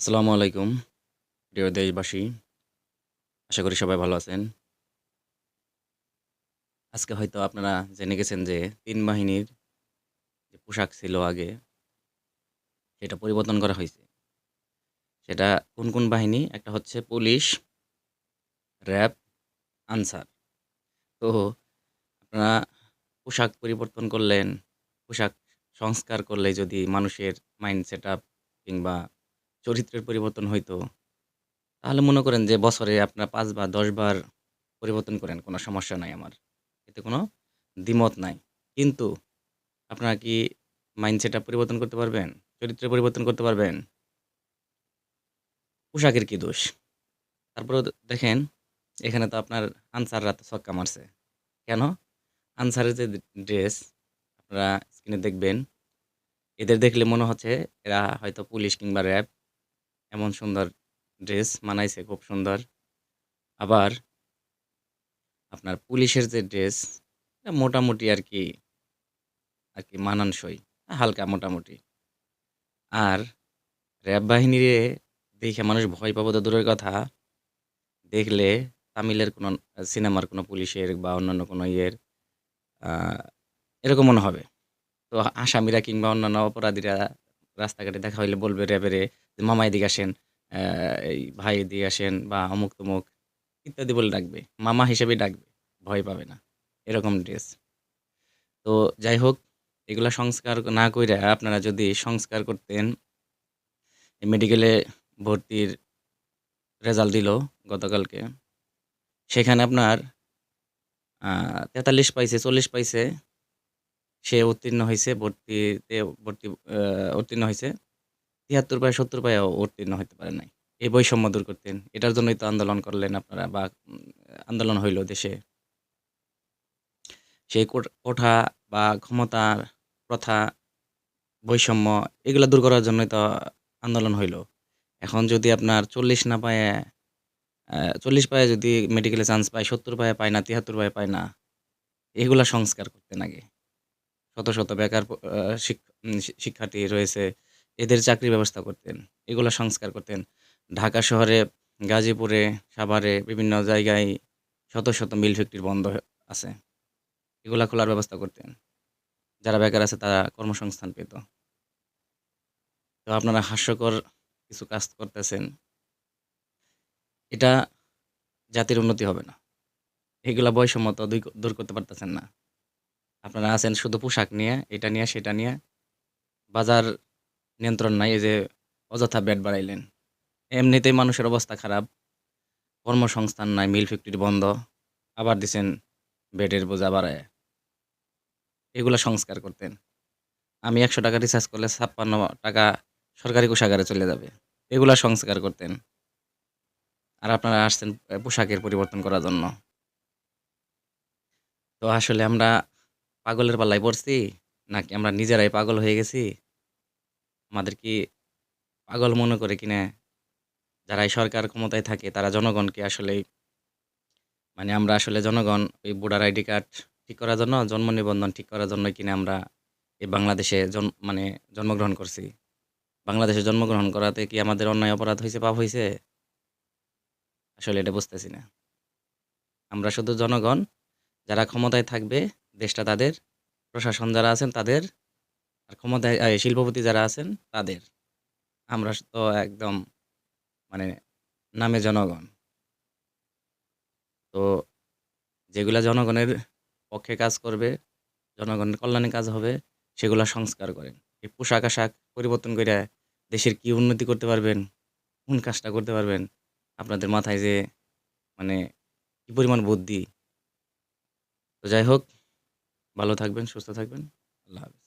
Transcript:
আসসালামু আলাইকুম প্রিয় দেশবাসী। আশা করি সবাই ভালো আছেন। আজকে হয়তো আপনারা জেনে গেছেন যে ৩ বাহিনীর যে পোশাক ছিল আগে সেটা পরিবর্তন করা হইছে। সেটা কোন বাহিনী? একটা হচ্ছে পুলিশ, র‍্যাব, আনসার। তো আপনারা পোশাক পরিবর্তন করলেন, পোশাক সংস্কার করলে যদি মানুষের মাইন্ড সেটআপ কিংবা চরিত্রের পরিবর্তন হইতো, তাহলে মনে করেন যে বছরে আপনারা ৫ বার ১০ বার পরিবর্তন করেন, কোনো সমস্যা নাই আমার। এতে কোনো দ্বিমত নাই। কিন্তু আপনারা কি মাইন্ডসেটআপ পরিবর্তন করতে পারবেন? চরিত্র পরিবর্তন করতে পারবেন? পোশাকের কি দোষ? তারপরেও দেখেন, এখানে তো আপনার আনসাররা তো ছক্কা মারছে। কেন? আনসারের যে ড্রেস আপনারা স্ক্রিনে দেখবেন, এদের দেখলে মনে হচ্ছে এরা হয়তো পুলিশ কিংবা র‍্যাব। এমন সুন্দর ড্রেস মানাইছে, খুব সুন্দর। আবার আপনার পুলিশের যে ড্রেস, এটা মোটামুটি আরকি মানানসই। হালকা মোটামুটি। আর র‍্যাব বাহিনীরে দেইখা মানুষ ভয় পাবো তো দূরের কথা, দেখলে তামিলের কোনো সিনেমার কোনো পুলিশের বা অন্যান্য কোনো আ এরকম মনে হবে। তো আসামিরা কিংবা অন্যান্য অপরাধীরা রাস্তাঘাটে দেখা হইলে বলবে র‍্যাবেরে যে, "মামা এদিকে আসেন, অ্যা এই ভাই এদিকে আসেন" বা অমুক-তমুক ইত্যাদি বলে ডাকবে। মামা হিসেবেই ডাকবে। ভয় পাবে না। এরকম ড্রেস। তো যাই হোক, এগুলা সংস্কার না কইরা আপনারা যদি সংস্কার করতেন, মেডিকেলে ভর্তির রেজাল্ট দিল গতকালকে। সেখানে আপনার আ ৪৩ পাইছে, ৪০ পাইছে। সে উত্তীর্ণ হইছে ভর্তি উত্তীর্ণ হইছে। ৭৩ পায় ৭০ পায়ও উত্তীর্ণ হইতে পারে নাই। এই বৈষম্য দূর করতেন। এটার জন্যই তো আন্দোলন করলেন আপনারা বা আন্দোলন হইল দেশে। সেই কোঠা বা ক্ষমতার প্রথা, বৈষম্য এগুলা দূর করার জন্যই তো আন্দোলন হইল। এখন যদি আপনার ৪০ না পায় ৪০ পায়ে যদি মেডিকেলে চান্স পায়, ৭০ পায়ে পায় না, ৭৩ পায়ে পায় না, এগুলা সংস্কার করতেন আগে। শত বেকার প আ শিক উম শি শিক্ষার্থী রয়েছে, এদের চাকরির ব্যবস্থা করতেন। এগুলা সংস্কার করতেন। ঢাকা শহরে, গাজীপুরে, সাভারে বিভিন্ন জায়গায় শত মিল ফ্যাক্টরি বন্ধ আছে। এগুলা খোলার ব্যবস্থা করতেন। যারা বেকার আছে তারা কর্মসংস্থান পেত। তো আপনারা হাস্যকর কিছু কাজ করতেছেন। এটা জাতির উন্নতি হবে না। এগুলা বৈষম্য তো দূর করতে পারতেছেন না। আপনারা আছেন শুধু পোশাক নিয়ে, এটা নিয়ে, সেটা নিয়ে। বাজার নিয়ন্ত্রণ নাই। এই যে অযথা ভ্যাট বাড়াইলেন। এমনিতেই মানুষের অবস্থা খারাপ। কর্মসংস্থান নাই, মিল ফ্যাক্টরি বন্ধ। আবার দিছেন ভ্যাটের বোঝা বাড়ায়া। এগুলা সংস্কার করতেন। আমি ৳১০০ রিচার্জ করলে ৳৫৬ সরকারি কোষাগারে চলে যাবে। এগুলা সংস্কার করতেন। আর আপনারা আসছেন পোশাকের পরিবর্তন করার জন্য। তো আসলে আমরা পাগলের পাল্লায় পড়ছি? নাকি আমরা নিজেরাই পাগল হয়ে গেছি? আমাদের কি পাগল মনে করে কিনা যারা এই সরকার ক্ষমতায় থাকে তারা জনগণকে আসলেই মানে আমরা আসলে জনগণ ওই ভোটার আইডি কার্ড ঠিক করার জন্য, জন্ম নিবন্ধন ঠিক করার জন্যই কিনা আমরা এই বাংলাদেশে মানে জন্মগ্রহণ করছি। বাংলাদেশে জন্মগ্রহণ করাতে কি আমাদের অন্যায় অপরাধ হইছে, পাপ হইছে? আসলে এটা বুঝতেছি না। আমরা শুধু জনগণ, যারা ক্ষমতায় থাকবে দেশটা তাদের, প্রশাসন যারা আছেন তাদের, আর ক্ষমতায় শিল্পপতি যারা আছেন তাদের। আমরা তো একদম মানে নামে জনগণ। তো যেগুলা জনগণের পক্ষে কাজ করবে, জনগণের কল্যাণে কাজ হবে, সেগুলা সংস্কার করেন। এই পোশাক-আশাক পরিবর্তন কইরা দেশের কি উন্নতি করতে পারবেন? কোন কাজটা করতে পারবেন? আপনাদের মাথায় যে মানে কি পরিমাণ বুদ্ধি? তো যাই হোক, ভালো থাকবেন, সুস্থ থাকবেন। আল্লাহ হাফেজ।